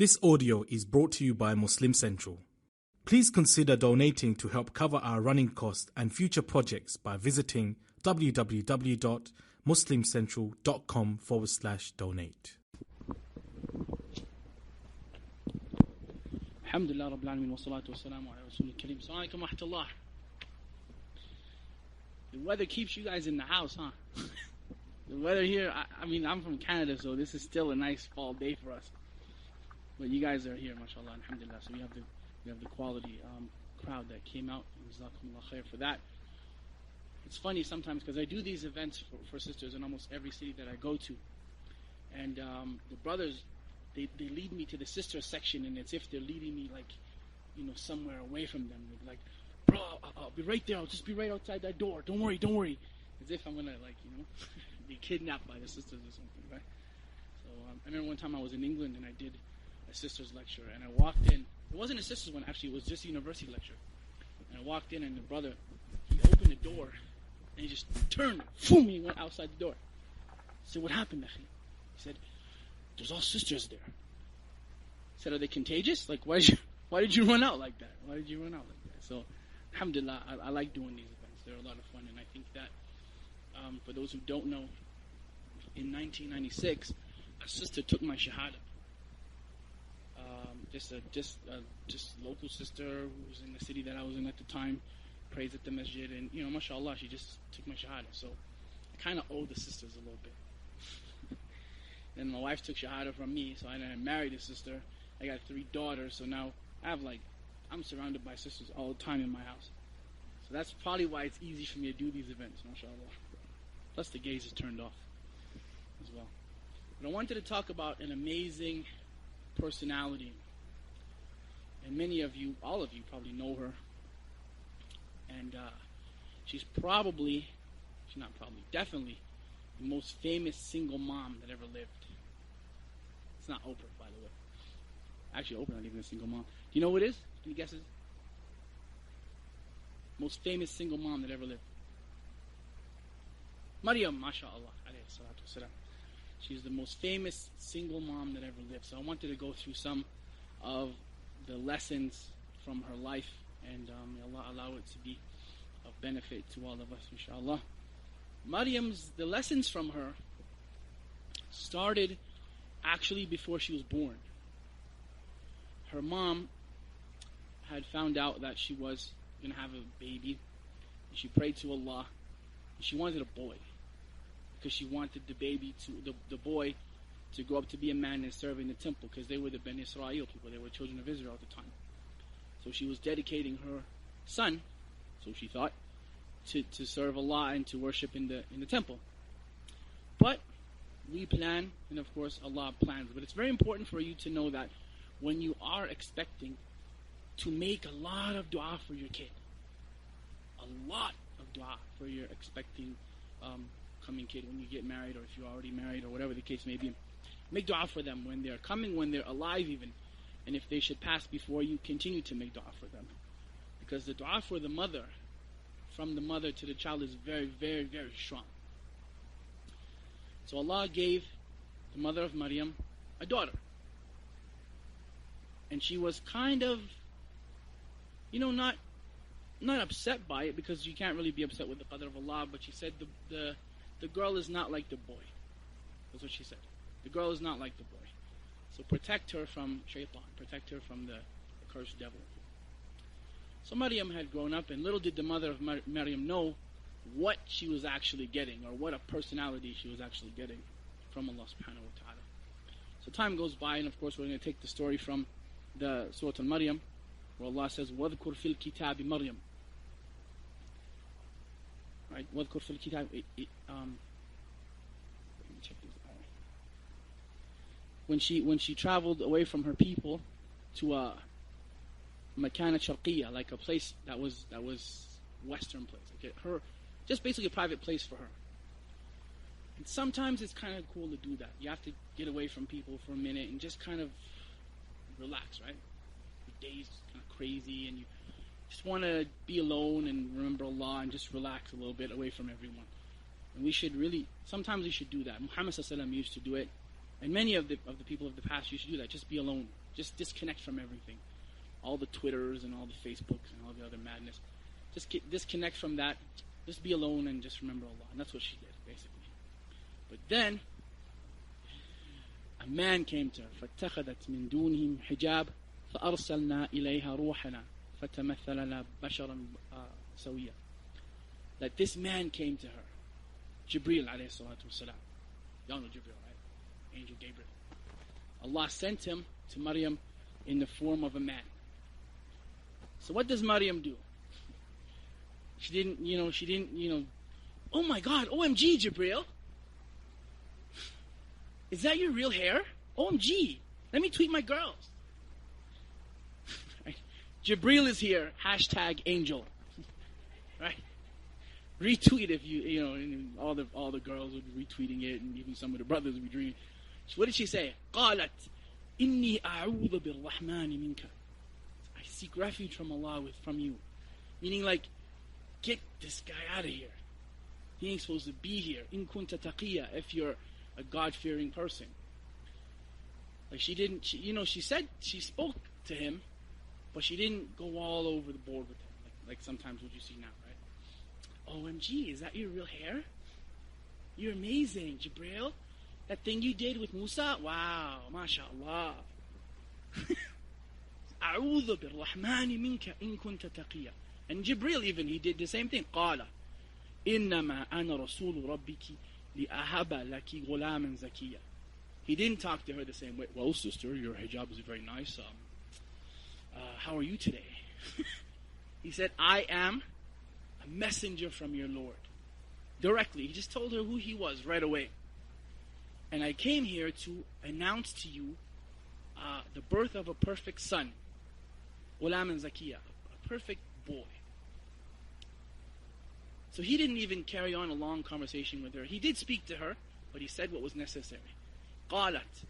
This audio is brought to you by Muslim Central. Please consider donating to help cover our running costs and future projects by visiting www.muslimcentral.com/donate. Alhamdulillah Rabbil Alameen wa salatu wa salamu ala Rasulil Kareem. Assalamu alaikum wa rahmatullah. The weather keeps you guys in the house, huh? The weather here, I mean, I'm from Canada, so this is still a nice fall day for us. But you guys are here, mashallah, alhamdulillah. So we have the quality crowd that came out. Jazakumullah khair for that. It's funny sometimes because I do these events for sisters in almost every city that I go to. And the brothers, they lead me to the sister section, and it's if they're leading me, like, you know, somewhere away from them. They're like, bro, I'll be right there. I'll just be right outside that door. Don't worry. As if I'm going to, like, you know, be kidnapped by the sisters or something, right? So I remember one time I was in England and I did a sister's lecture, and I walked in. It wasn't a sister's one, actually. It was just a university lecture. And I walked in, and the brother, he opened the door, and he just turned, boom, he went outside the door. I said, what happened, Akhi? He said, there's all sisters there. I said, are they contagious? Like, why did you run out like that? So, alhamdulillah, I like doing these events. They're a lot of fun, and I think that, for those who don't know, in 1996, a sister took my shahada. Just local sister who was in the city that I was in at the time, prays at the masjid, and, you know, mashallah, she just took my shahada. So I kind of owe the sisters a little bit. And my wife took shahada from me, so I married a sister. I got 3 daughters, so now I'm surrounded by sisters all the time in my house. So that's probably why it's easy for me to do these events, mashallah. Plus the gaze is turned off as well. But I wanted to talk about an amazing personality. And many of you, all of you probably know her. And she's definitely the most famous single mom that ever lived. It's not Oprah, by the way. Actually, Oprah not even a single mom. Do you know who it is? Any guesses? Most famous single mom that ever lived. Maryam, mashallah, alayhi salatu wasalam. She's the most famous single mom that ever lived. So I wanted to go through some of the lessons from her life, and may Allah allow it to be of benefit to all of us, inshallah. The lessons from her started actually before she was born. Her mom had found out that she was going to have a baby, and she prayed to Allah, and she wanted a boy, because she wanted the boy to grow up to be a man and serve in the temple, because they were the Ben Israel people, they were children of Israel at the time. So she was dedicating her son, so she thought, to serve Allah and to worship in the temple. But we plan, and of course Allah plans. But it's very important for you to know that when you are expecting, to make a lot of dua for your kid. A lot of dua for your expecting coming kid when you get married, or if you're already married, or whatever the case may be. Make dua for them when they're coming, when they're alive even. And if they should pass before you, continue to make dua for them. Because the dua for the mother, from the mother to the child, is very, very, very strong. So Allah gave the mother of Maryam a daughter. And she was kind of, not upset by it, because you can't really be upset with the qadr of Allah, but she said the girl is not like the boy. That's what she said. The girl is not like the boy. So protect her from shaitan, protect her from the cursed devil. So Maryam had grown up, and little did the mother of Maryam know what she was actually getting, or what a personality she was actually getting from Allah subhanahu wa ta'ala. So time goes by, and of course we're going to take the story from the Surah Al-Maryam, where Allah says, وَذْكُرْ فِي الْكِتَابِ مَرْيَمْ. Right? وَذْكُرْ فِي الْكِتَابِ. Let me check this out. When she traveled away from her people to a Makana Sharqiyya, like a place that was Western place, okay? Just basically a private place for her. And sometimes it's kind of cool to do that. You have to get away from people for a minute and just kind of relax, right? Your day's kind of crazy, and you just want to be alone and remember Allah and just relax a little bit away from everyone. And sometimes we should do that. Muhammad sallallahu alaihi wasallam used to do it, and many of the people of the past used to do that. Just be alone Just disconnect from everything. All the Twitters and all the Facebooks and all the other madness. Just disconnect from that. Just be alone and just remember Allah. And that's what she did, basically. But then, a man came to her. فَاتَّخَذَتْ مِن دُونِهِمْ حِجَابٍ فَأَرْسَلْنَا إِلَيْهَا رُوحَنَا فَتَمَثَّلَ لَا بَشَرًا سَوِيًّا. That this man came to her. Jibreel alayhi salatu wasalam. Y'all know Jibreel, right? Angel Gabriel. Allah sent him to Maryam in the form of a man. So what does Maryam do? She didn't, oh my God, OMG, Jibreel. Is that your real hair? OMG. Let me tweet my girls. Right? Jibreel is here. # angel. Right? Retweet if and all the girls would be retweeting it, and even some of the brothers would be dreaming. What did she say? قالت إني أعوذ بالرحمن منك. I seek refuge from Allah from you. Meaning like, get this guy out of here. He ain't supposed to be here. إن كنت تقيا, if you're a God-fearing person. Like she spoke to him, but she didn't go all over the board with him. Like sometimes what you see now, right? OMG, is that your real hair? You're amazing, Jibreel. That thing you did with Musa? Wow, mashallah. أعوذ بالرحمن منك إن كنت تقيا. And Jibreel even, he did the same thing. قال إنما أنا رسول ربك لأهب لك غلاما زكيا. He didn't talk to her the same way. Well, sister, your hijab is very nice. How are you today? He said, I am a messenger from your Lord. Directly. He just told her who he was right away. And I came here to announce to you the birth of a perfect son. Ghulam and Zakiya, a perfect boy. So he didn't even carry on a long conversation with her. He did speak to her, but he said what was necessary. قالت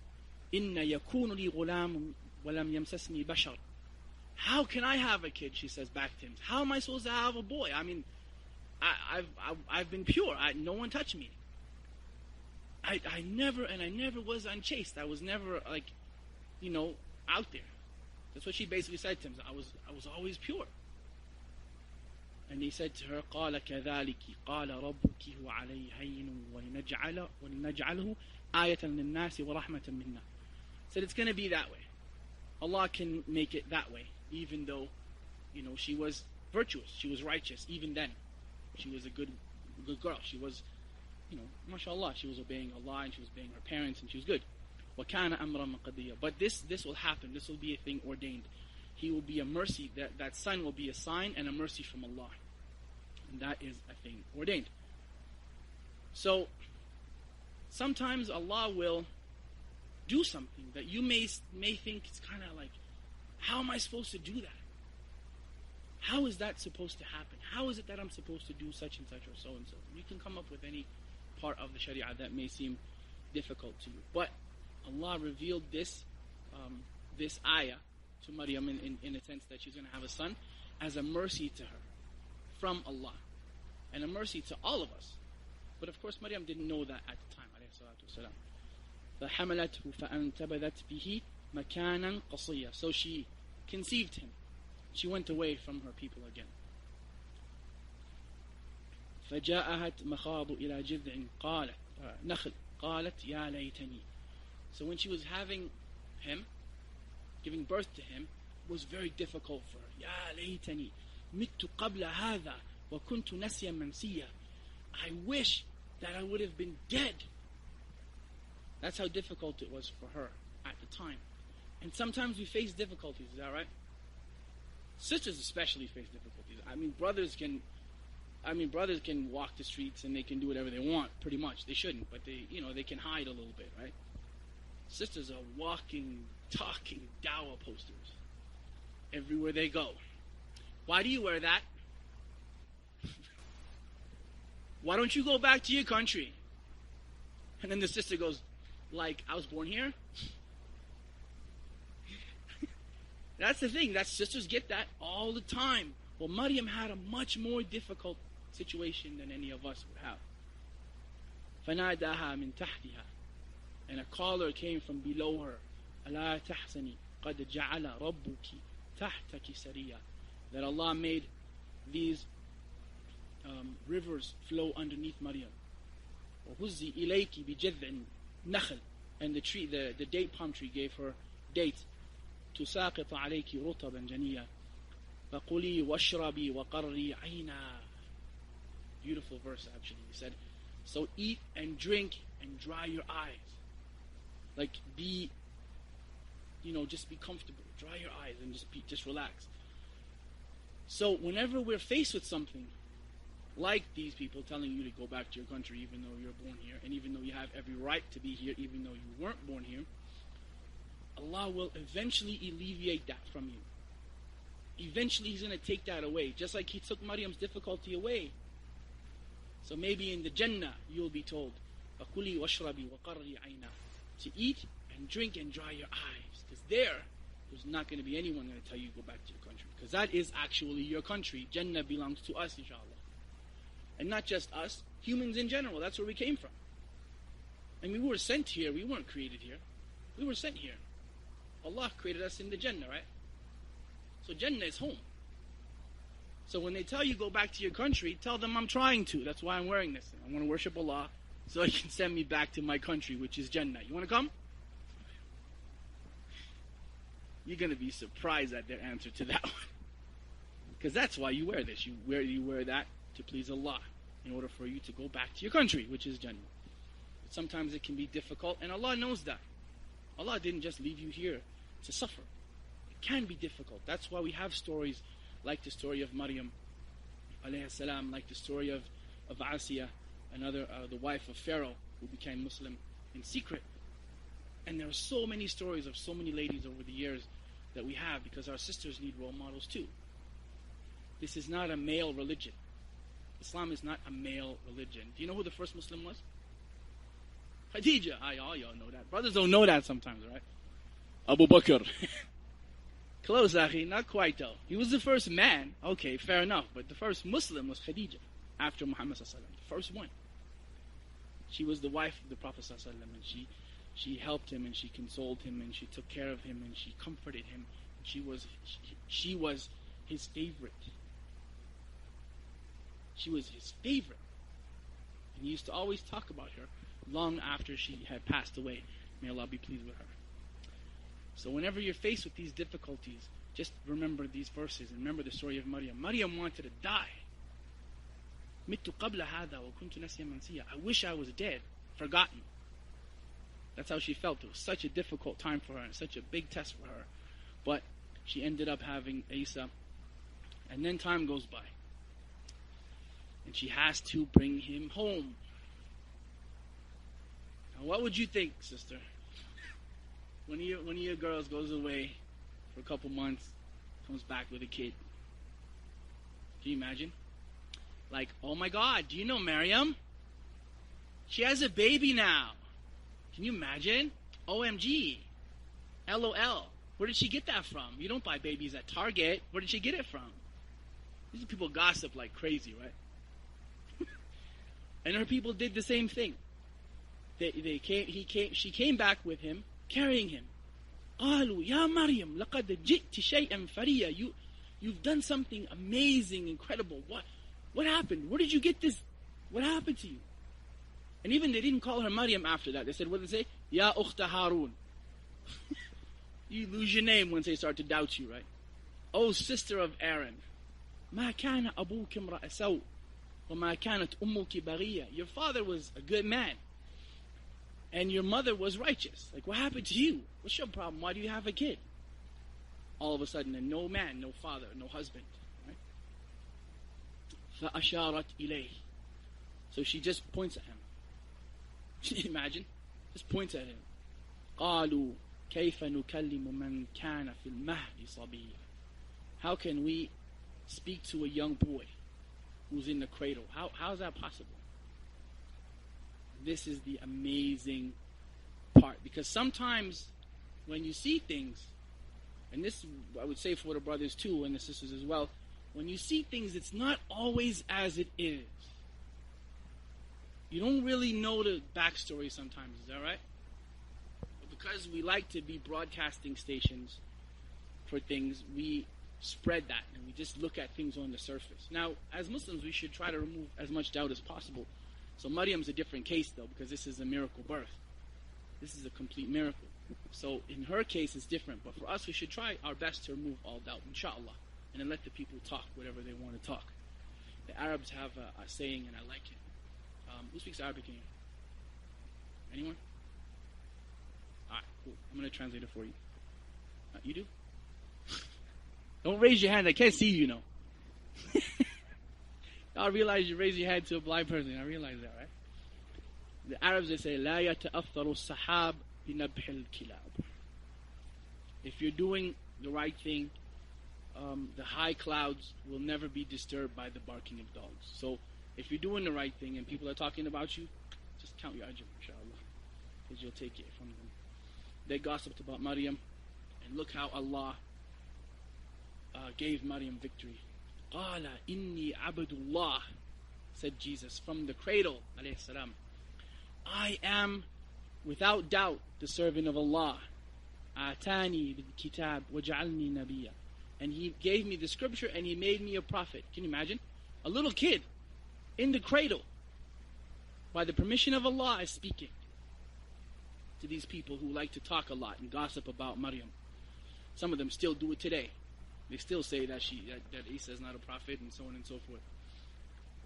إن يكون لي غلام ولم يمسسني بشر. How can I have a kid? She says back to him. How am I supposed to have a boy? I mean, I've been pure. No one touched me. I never was unchaste. I was never out there. That's what she basically said to him. I was always pure. And he said to her, قال كذلك قال ربك هو علي هين ولنجعله آية للناس ورحمة منا. Said it's going to be that way. Allah can make it that way, even though, she was virtuous, she was righteous. Even then, she was a good girl. She was, mashallah, she was obeying Allah and she was obeying her parents and she was good. وَكَانَ أَمْرًا مَقَدِيًّا. But this will happen. This will be a thing ordained. He will be a mercy. That son will be a sign and a mercy from Allah. And that is a thing ordained. So, sometimes Allah will do something that you may think it's kind of like, how am I supposed to do that? How is that supposed to happen? How is it that I'm supposed to do such and such or so and so? You can come up with any part of the Sharia that may seem difficult to you. But Allah revealed this ayah to Maryam in a sense that she's going to have a son as a mercy to her from Allah and a mercy to all of us. But of course Maryam didn't know that at the time. فَحَمَلَتْهُ فَأَنْتَبَذَتْ بِهِ مَكَانًا قَصِيًّا. So she conceived him. She went away from her people again. فَجَاءَهَتْ مَخَاضُ إِلَى جِذْعٍ نَخْلٍ قَالَتْ يَا لَيْتَنِي. So when she was having him, giving birth to him, it was very difficult for her. يَا لَيْتَنِي مِتُّ قَبْلَ هَذَا وَكُنْتُ نَسْيًا مَنْسِيًّا. I wish that I would have been dead. That's how difficult it was for her at the time. And sometimes we face difficulties, is that right? Sisters especially face difficulties. Brothers can walk the streets and they can do whatever they want, pretty much. They shouldn't, but they can hide a little bit, right? Sisters are walking, talking dawah posters everywhere they go. Why do you wear that? Why don't you go back to your country? And then the sister goes, like, I was born here? That's the thing. That sisters get that all the time. Well, Maryam had a much more difficult situation than any of us would have. فَنَادَاهَا مِن تَحْتِهَا. And a caller came from below her. أَلَا تَحْزَنِي قَدْ جَعَلَ رَبُّكِ تَحْتَكِ سَرِيًّا, that Allah made these rivers flow underneath Maryam. وَهُزِّي إِلَيْكِ بِجَذْعٍ نَخْلٍ, and the tree, the date palm tree gave her dates. تُسَاقِطَ عَلَيْكِ رُطَبًا جَنِيًّا فَقُلِي وَاشْرَبِي وَقَرِّي عَيْنًا. Beautiful verse actually. He said, so eat and drink and dry your eyes. Like be, just be comfortable. Dry your eyes and just relax. So whenever we're faced with something, like these people telling you to go back to your country even though you're born here, and even though you have every right to be here even though you weren't born here, Allah will eventually alleviate that from you. Eventually He's going to take that away, just like He took Maryam's difficulty away. So maybe in the Jannah you'll be told, فَكُلِي وَاشْرَبِي وَقَرِّي عَيْنًا, to eat and drink and dry your eyes. Because there's not going to be anyone going to tell you to go back to your country. Because that is actually your country. Jannah belongs to us, inshallah. And not just us, humans in general. That's where we came from. And we were sent here. We weren't created here. We were sent here. Allah created us in the Jannah, right? So Jannah is home. So when they tell you go back to your country, tell them I'm trying to. That's why I'm wearing this. I want to worship Allah so He can send me back to my country, which is Jannah. You want to come? You're going to be surprised at their answer to that one. Because that's why you wear this. You wear that to please Allah, in order for you to go back to your country, which is Jannah. But sometimes it can be difficult, and Allah knows that. Allah didn't just leave you here to suffer. It can be difficult. That's why we have stories like the story of Maryam, alayhi salam, like the story of Asiya, the wife of Pharaoh, who became Muslim in secret. And there are so many stories of so many ladies over the years that we have, because our sisters need role models too. This is not a male religion. Islam is not a male religion. Do you know who the first Muslim was? Khadija. All y'all know that. Brothers don't know that sometimes, right? Abu Bakr. Close, Akhi. Not quite though. He was the first man. Okay, fair enough. But the first Muslim was Khadija, after Muhammad sallallahu alaihi wasallam. The first one. She was the wife of the Prophet sallallahu alaihi wasallam, and she helped him, and she consoled him, and she took care of him, and she comforted him. She was his favorite. She was his favorite. And he used to always talk about her long after she had passed away. May Allah be pleased with her. So whenever you're faced with these difficulties, just remember these verses and remember the story of Maryam. Maryam wanted to die. مِتُّ قَبْلَ هَذَا وَكُنْتُ نَسْيًا مَنْسِيًّا. I wish I was dead, forgotten. That's how she felt. It was such a difficult time for her and such a big test for her. But she ended up having Isa. And then time goes by. And she has to bring him home. Now what would you think, sister? One of your girls goes away for a couple months, comes back with a kid. Can you imagine? Like, oh my God, do you know Maryam? She has a baby now. Can you imagine? OMG. LOL. Where did she get that from? You don't buy babies at Target. Where did she get it from? These people gossip like crazy, right? And her people did the same thing. She came back with him, carrying him. قالوا يا مريم لقد جئت شيئا فريا. You've done something amazing, incredible. What happened? Where did you get this? What happened to you? And even they didn't call her Maryam after that. They said, what did they say? Ya ukhta Harun. You lose your name once they start to doubt you, right? Oh, sister of Aaron. ما كان أبوك امرأ سوء وما كانت أمك بغية. Your father was a good man. And your mother was righteous. Like, what happened to you? What's your problem? Why do you have a kid? All of a sudden, and no man, no father, no husband. Right? فَأَشَارَتْ إِلَيْهِ. So she just points at him. Can you imagine? Just points at him. قَالُوا كَيْفَ نُكَلِّمُ مَنْ كَانَ فِي الْمَهْدِ صَبِيًّا. How can we speak to a young boy who's in the cradle? How is that possible? This is the amazing part. Because sometimes when you see things, and this I would say for the brothers too and the sisters as well, when you see things, it's not always as it is. You don't really know the backstory sometimes, is that right? But because we like to be broadcasting stations for things, we spread that and we just look at things on the surface. Now, as Muslims, we should try to remove as much doubt as possible. So Maryam's a different case though, because this is a miracle birth. This is a complete miracle. So in her case, it's different. But for us, we should try our best to remove all doubt, inshallah, and then let the people talk whatever they want to talk. The Arabs have a saying, and I like it. Who speaks Arabic in here? Anyone? Alright, cool. I'm going to translate it for you. You do? Don't raise your hand. I can't see you, know. I realize you raise your hand to a blind person. I realize that, right? The Arabs, they say, لا يتأثر السحاب بنبح الكلاب. If you're doing the right thing, the high clouds will never be disturbed by the barking of dogs. So, if you're doing the right thing and people are talking about you, just count your ajr, inshallah, because you'll take it from them. They gossiped about Maryam, and look how Allah gave Maryam victory. قَالَ إِنِّي عَبْدُ اللَّهِ, said Jesus from the cradle, alayhi salam. I am, without doubt, the servant of Allah. آتَانِي بِالْكِتَابِ وَجَعَلْنِي نَبِيًّا. And He gave me the scripture and He made me a prophet. Can you imagine? A little kid in the cradle, by the permission of Allah, is speaking to these people who like to talk a lot and gossip about Maryam. Some of them still do it today. They still say that Isa is not a prophet and so on and so forth.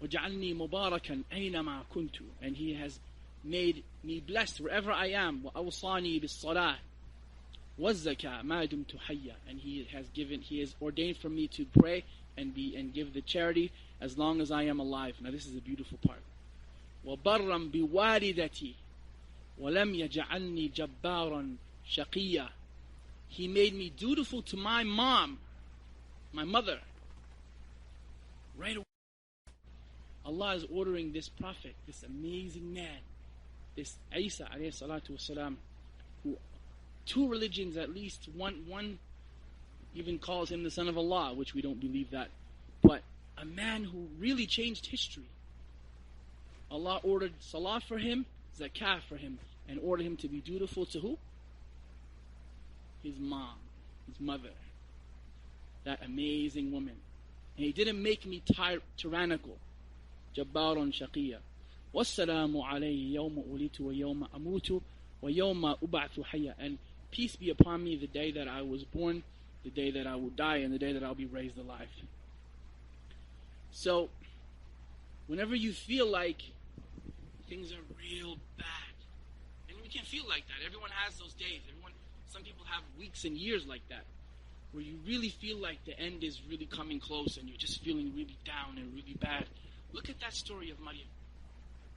وَجَعَلْنِي مُبَارَكًا أَيْنَمَا كُنْتُ. And He has made me blessed wherever I am. وَأَوْصَانِي بِالصَّلَاةِ وَالزَّكَاةِ مَا دُمْتُ حَيًّا. And He has ordained for me to pray and give the charity as long as I am alive. Now this is a beautiful part. وَبَرًّا بِوَالِدَتِي وَلَمْ يَجْعَلْنِي جَبَّارًا شَقِيًّا. He made me dutiful to my mom, my mother. Right away, Allah is ordering this prophet, this amazing man, this Isa alayhi salatu wasalam, who two religions at least, one even calls him the son of Allah, which we don't believe that, but a man who really changed history. Allah ordered salah for him, zakah for him, and ordered him to be dutiful to who? His mom, his mother. That amazing woman. And He didn't make me tyrannical. Jabbarun shaqiyya. Wassalamu alayhi yawma ulitu wa yawma amutu wa yawma ub'athu hayya. And peace be upon me the day that I was born, the day that I will die, and the day that I'll be raised alive. So, whenever you feel like things are real bad, and we can feel like that. Everyone has those days. Some people have weeks and years like that, where you really feel like the end is really coming close and you're just feeling really down and really bad. Look at that story of Maryam.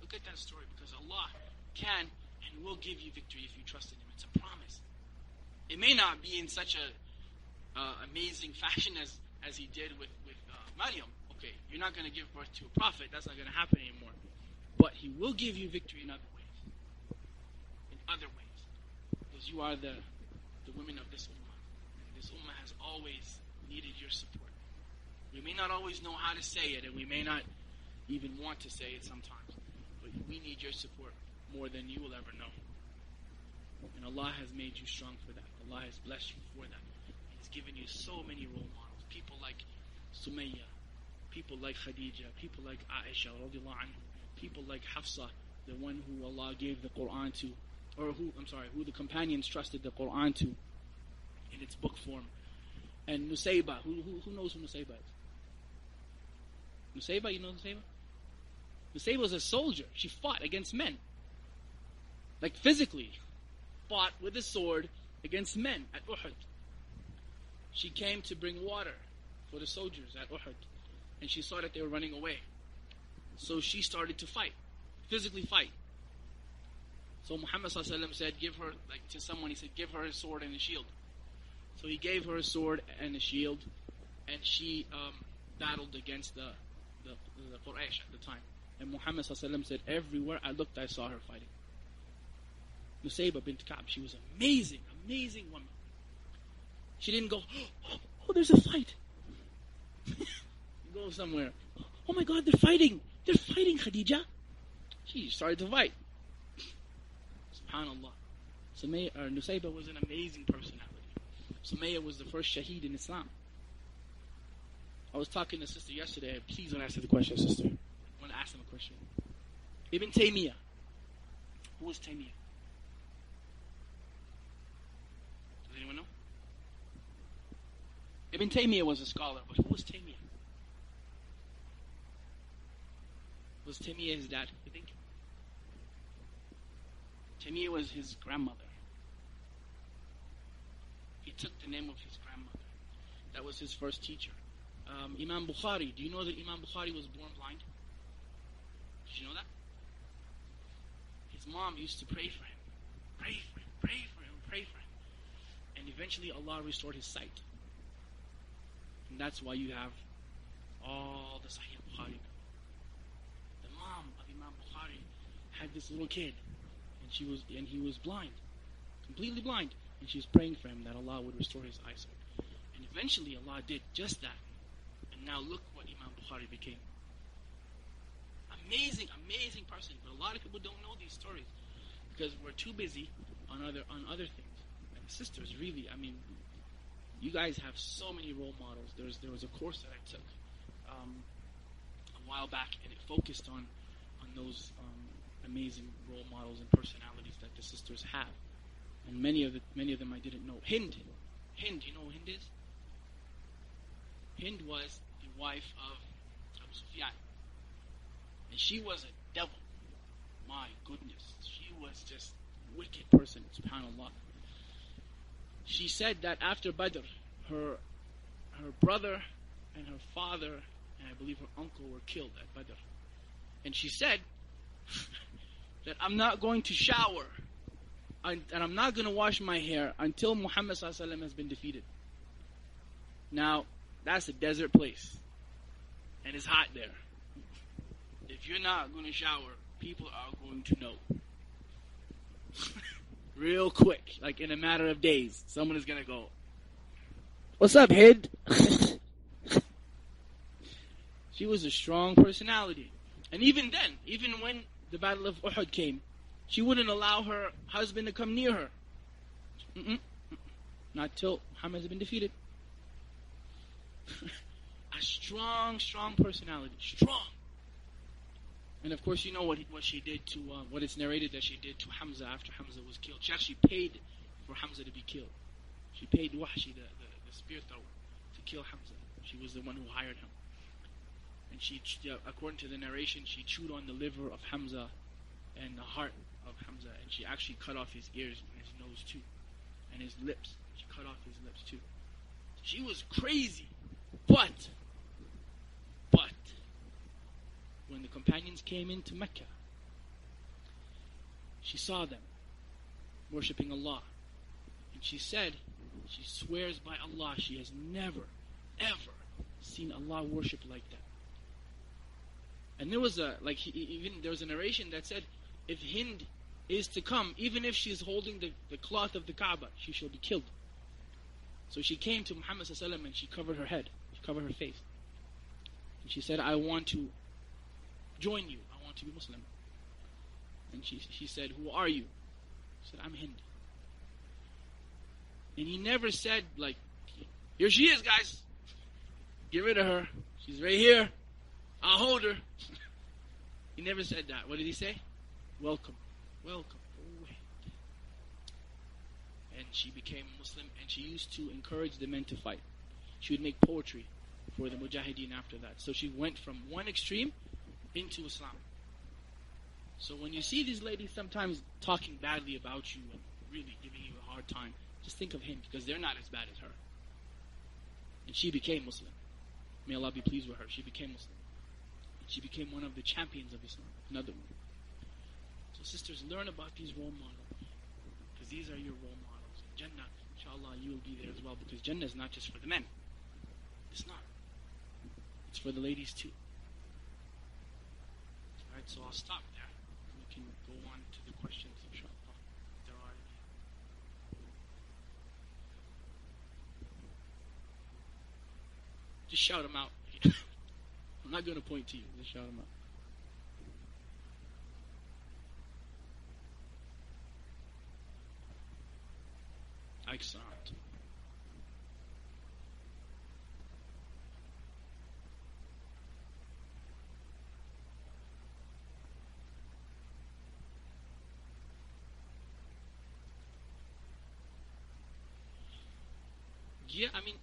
Look at that story, because Allah can and will give you victory if you trust in Him. It's a promise. It may not be in such a amazing fashion as He did with Maryam. Okay, you're not going to give birth to a prophet. That's not going to happen anymore. But He will give you victory in other ways. In other ways. Because you are the women of this ummah. And this ummah has always needed your support. We may not always know how to say it, and we may not even want to say it sometimes. But we need your support more than you will ever know. And Allah has made you strong for that. Allah has blessed you for that. He's given you so many role models. People like Sumayya, people like Khadija, people like Aisha, radiallahu anhu, people like Hafsah, the one who Allah gave the Quran to, or who the companions trusted the Quran to in its book form. And Nusayba, who knows who Nusayba is? Nusayba, you know Nusayba? Nusayba was a soldier. She fought against men. Like physically. Fought with a sword against men at Uhud. She came to bring water for the soldiers at Uhud. And she saw that they were running away. So she started to fight. Physically fight. So Muhammad said, give her, to someone, he said, give her a sword and a shield. So he gave her a sword and a shield, and she battled against the Quraysh at the time. And Muhammad said, everywhere I looked, I saw her fighting. Nusayba bint Ka'b, she was amazing, amazing woman. She didn't go, oh, there's a fight. Go somewhere. Oh my God, they're fighting. They're fighting, Khadija. She started to fight. SubhanAllah. Nusayba was an amazing personality. Sumayya was the first shaheed in Islam. I was talking to a sister yesterday. Please don't answer the question, sister. I want to ask him a question. Ibn Taymiyyah. Who was Taymiyyah? Does anyone know? Ibn Taymiyyah was a scholar, but who was Taymiyyah? Was Taymiyyah his dad, you think? Taymiyyah was his grandmother. He took the name of his grandmother. That was his first teacher. Imam Bukhari. Do you know that Imam Bukhari was born blind? Did you know that? His mom used to pray for him. Pray for him, pray for him, pray for him. And eventually Allah restored his sight. And that's why you have all the Sahih Bukhari. The mom of Imam Bukhari had this little kid. And he was blind. Completely blind. And she was praying for him that Allah would restore his eyesight. And eventually Allah did just that. And now look what Imam Bukhari became. Amazing, amazing person. But a lot of people don't know these stories because we're too busy on other things. And the sisters, really, I mean, you guys have so many role models. There was a course that I took a while back, and it focused on those amazing role models and personalities that the sisters have. And many of them I didn't know. Hind, you know who Hind is? Hind was the wife of Abu Sufyan. And she was a devil. My goodness. She was just a wicked person, subhanAllah. She said that after Badr, her brother and her father, and I believe her uncle, were killed at Badr. And she said that I'm not going to shower and I'm not going to wash my hair until Muhammad ﷺ has been defeated. Now, that's a desert place. And it's hot there. If you're not going to shower, people are going to know. Real quick, like in a matter of days, someone is going to go, "What's up, Hind?" She was a strong personality. And even then, even when the Battle of Uhud came, she wouldn't allow her husband to come near her. Not till Muhammad has been defeated. A strong personality. Strong. And of course, you know what she did to, what it's narrated that she did to Hamza after Hamza was killed. She actually paid for Hamza to be killed. She paid Wahshi, the spear thrower, to kill Hamza. She was the one who hired him. And she, according to the narration, she chewed on the liver of Hamza and the heart of Hamza. And she actually cut off his ears and his nose too. And his lips. She cut off his lips too. She was crazy. But, when the companions came into Mecca, she saw them worshipping Allah. And she said, she swears by Allah, she has never, ever seen Allah worship like that. And there was there was a narration that said, if Hind is to come, even if she is holding the cloth of the Kaaba, she shall be killed. So she came to Muhammad ﷺ and she covered her head, she covered her face. And she said, I want to join you, I want to be Muslim. And she said, who are you? He said, I'm Hind. And he never said, like, here she is, guys. Get rid of her. She's right here. I'll hold her. He never said that. What did he say? Welcome. Welcome. Oh, wait. And she became a Muslim, and she used to encourage the men to fight. She would make poetry for the Mujahideen after that. So she went from one extreme into Islam. So when you see these ladies sometimes talking badly about you and really giving you a hard time, just think of him, because they're not as bad as her. And she became Muslim. May Allah be pleased with her. She became Muslim. And she became one of the champions of Islam. Another one. So sisters, learn about these role models, because these are your role models. In Jannah, inshallah, you will be there as well, because Jannah is not just for the men. It's not. It's for the ladies too. Alright, so I'll stop there. We can go on to the questions, inshallah. If there are any. Just shout them out. I'm not going to point to you. Just shout them out. Excellent. Yeah, I mean,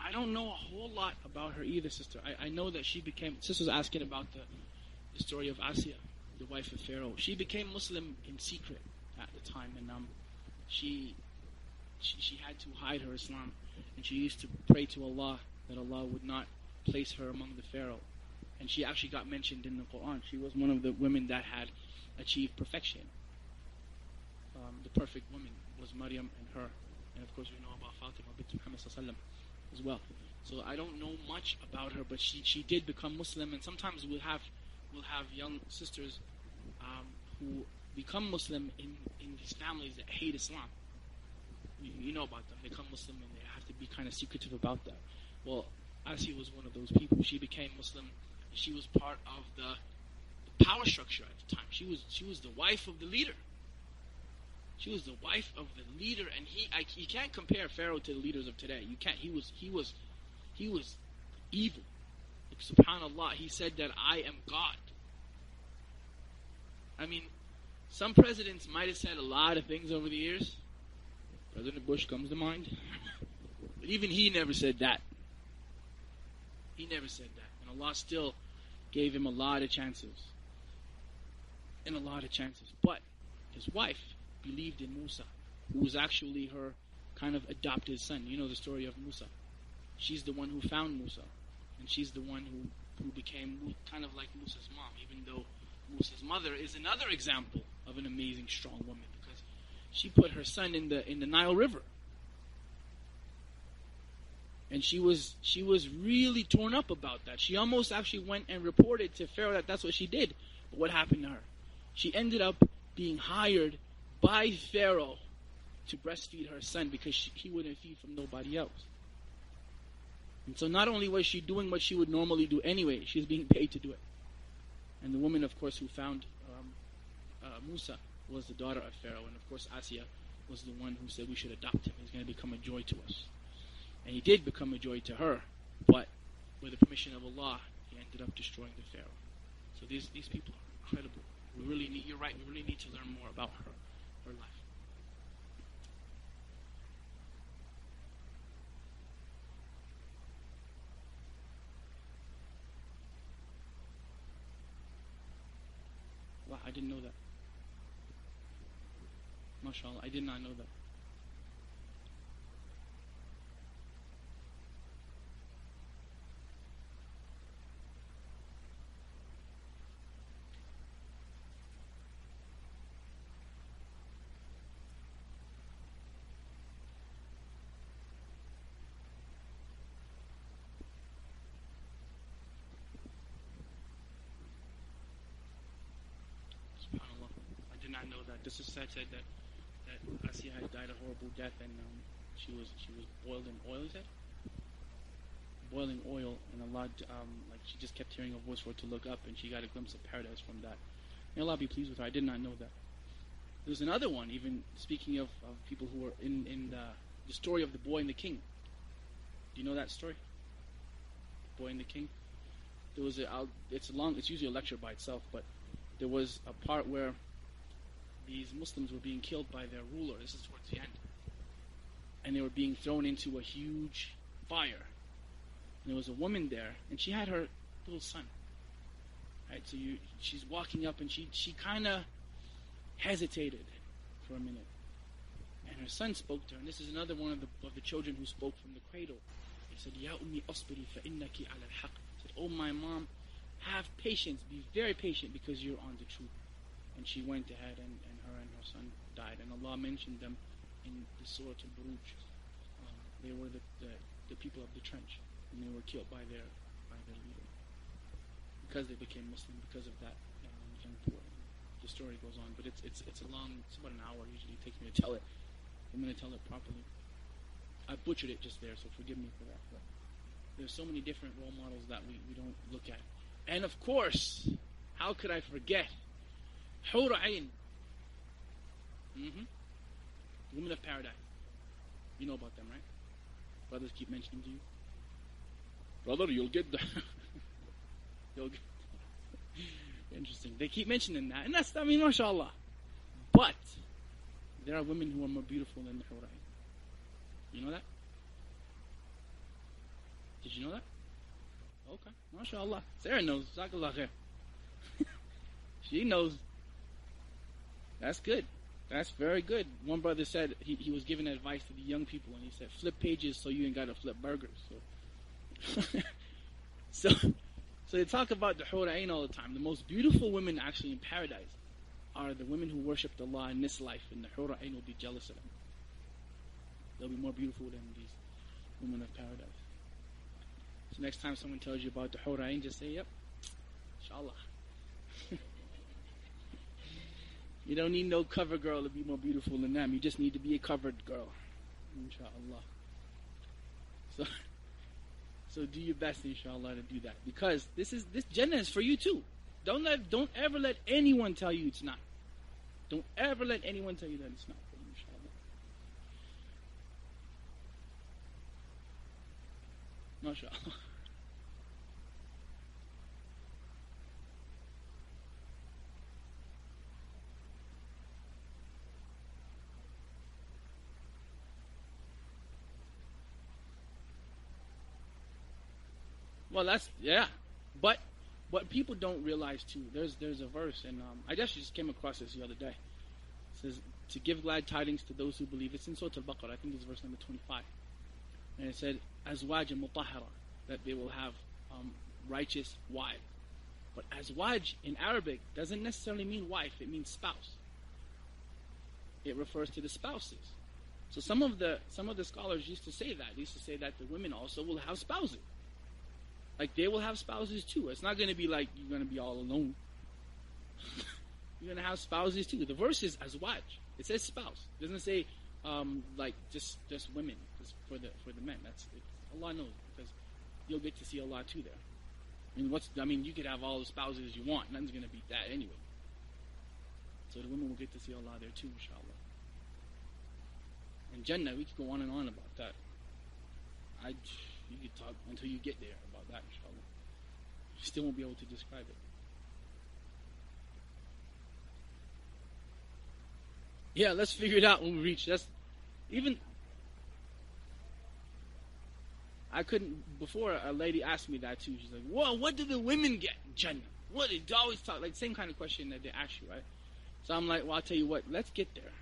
I don't know a whole lot about her either, sister. I know that sister's asking about the story of Asiya, the wife of Pharaoh. She became Muslim in secret at the time, and she had to hide her Islam, and she used to pray to Allah that Allah would not place her among the Pharaoh. And she actually got mentioned in the Quran. She was one of the women that had achieved perfection. The perfect woman was Maryam and her. And of course we know about Fatima bint Muhammad sallallahu as well. So I don't know much about her, but she did become Muslim. And sometimes we'll have young sisters who become Muslim in these families that hate Islam. You know about them. They become Muslim and they have to be kind of secretive about that. Well, Asiya was one of those people. She became Muslim. She was part of the power structure at the time. She was the wife of the leader. She was the wife of the leader, and you can't compare Pharaoh to the leaders of today. You can't. He was evil. Like, subhanallah, he said that I am God. I mean, some presidents might have said a lot of things over the years. President Bush comes to mind. But even he never said that. He never said that. And Allah still gave him a lot of chances. And a lot of chances. But his wife believed in Musa, who was actually her kind of adopted son. You know the story of Musa. She's the one who found Musa. And she's the one who became kind of like Musa's mom, even though Musa's mother is another example of an amazing, strong woman, because she put her son in the Nile River. And she was really torn up about that. She almost actually went and reported to Pharaoh that that's what she did. But what happened to her? She ended up being hired by Pharaoh to breastfeed her son because he wouldn't feed from nobody else. And so not only was she doing what she would normally do anyway, she was being paid to do it. And the woman, of course, who found Musa was the daughter of Pharaoh. And of course, Asiya was the one who said we should adopt him. He's going to become a joy to us. And he did become a joy to her, but with the permission of Allah, he ended up destroying the Pharaoh. So these people are incredible. You're right, we really need to learn more about her life. Wow, I didn't know that. MashaAllah, I did not know that. I know that. This is said that Asiya had died a horrible death, and she was boiled in oil. Is that boiling oil? And Allah, like she just kept hearing a voice for her to look up, and she got a glimpse of paradise from that. May Allah be pleased with her. I did not know that. There's another one. Even speaking of people who were in the story of the boy and the king. Do you know that story? The boy and the king. There was it's usually a lecture by itself, but there was a part where these Muslims were being killed by their ruler. This is towards the end. And they were being thrown into a huge fire. And there was a woman there, and she had her little son. Right? So she's walking up, and she kind of hesitated for a minute. And her son spoke to her, and this is another one of the children who spoke from the cradle. He said, Ya ummi asbiri fa innaki ala al-haq. He said, oh my mom, have patience, be very patient because you're on the truth. And she went ahead, and her son died. And Allah mentioned them in the Surah Al-Buruj. They were the people of the trench, and they were killed by their leader because they became Muslim because of that young boy. The story goes on, but it's about an hour usually it takes me to tell it. I'm going to tell it properly. I butchered it just there, so forgive me for that. But there's so many different role models that we don't look at. And of course, how could I forget Hur Ayn? Women of paradise. You know about them, right? Brothers keep mentioning to you. Brother, you'll get that. Interesting. They keep mentioning that. And that's, mashallah. But there are women who are more beautiful than the Hur Ayn. You know that? Did you know that? Okay. MashaAllah. Sarah knows. Jazakallah khair. She knows. That's good. That's very good. One brother said he was giving advice to the young people, and he said, flip pages so you ain't got to flip burgers. So, so they talk about the Hur Ain all the time. The most beautiful women actually in paradise are the women who worshipped Allah in this life, and the Hur Ain will be jealous of them. They'll be more beautiful than these women of paradise. So next time someone tells you about the Hur Ain, just say, yep, inshallah. You don't need no cover girl to be more beautiful than them. You just need to be a covered girl. Inshallah. So do your best, inshallah, to do that. Because this Jannah is for you too. Don't ever let anyone tell you it's not. Don't ever let anyone tell you that it's not for you, inshallah. MashaAllah. Well, but what people don't realize too, there's a verse, and I just came across this the other day. It says to give glad tidings to those who believe. It's in Surah Al-Baqarah. I think it's verse number 25, and it said azwaj mutahhara, that they will have righteous wives. But azwaj in Arabic doesn't necessarily mean wife; it means spouse. It refers to the spouses. So some of the scholars used to say that. They used to say that the women also will have spouses. Like they will have spouses too. It's not going to be like you're going to be all alone. You're going to have spouses too. The verse is azwaj. It says spouse. It doesn't say like just women, just for the men. Allah knows, because you'll get to see Allah too there. You could have all the spouses you want. Nothing's going to beat that anyway. So the women will get to see Allah there too, inshallah. And Jannah, we could go on and on about that. You could talk until you get there about that, inshallah. You still won't be able to describe it. Yeah, let's figure it out when we reach. I couldn't, before a lady asked me that too. She's like, whoa, what do the women get in Jannah? What did they always talk, like same kind of question that they ask you, right? So I'm like, well, I'll tell you what, let's get there.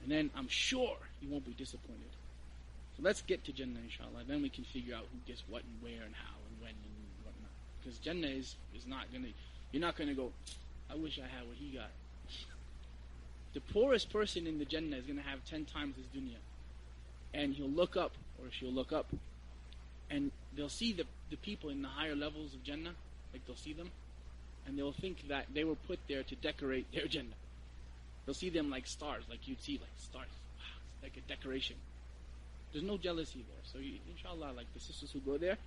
And then I'm sure you won't be disappointed. So let's get to Jannah, inshallah. Then we can figure out who gets what and where and how and when and whatnot. Because Jannah is not going to, you're not going to go, I wish I had what he got. The poorest person in the Jannah is going to have 10 times his dunya. And he'll look up, or she'll look up, and they'll see the people in the higher levels of Jannah, like they'll see them, and they'll think that they were put there to decorate their Jannah. They'll see them like stars, like you'd see like stars. Wow, it's like a decoration. There's no jealousy there. So inshallah, like the sisters who go there,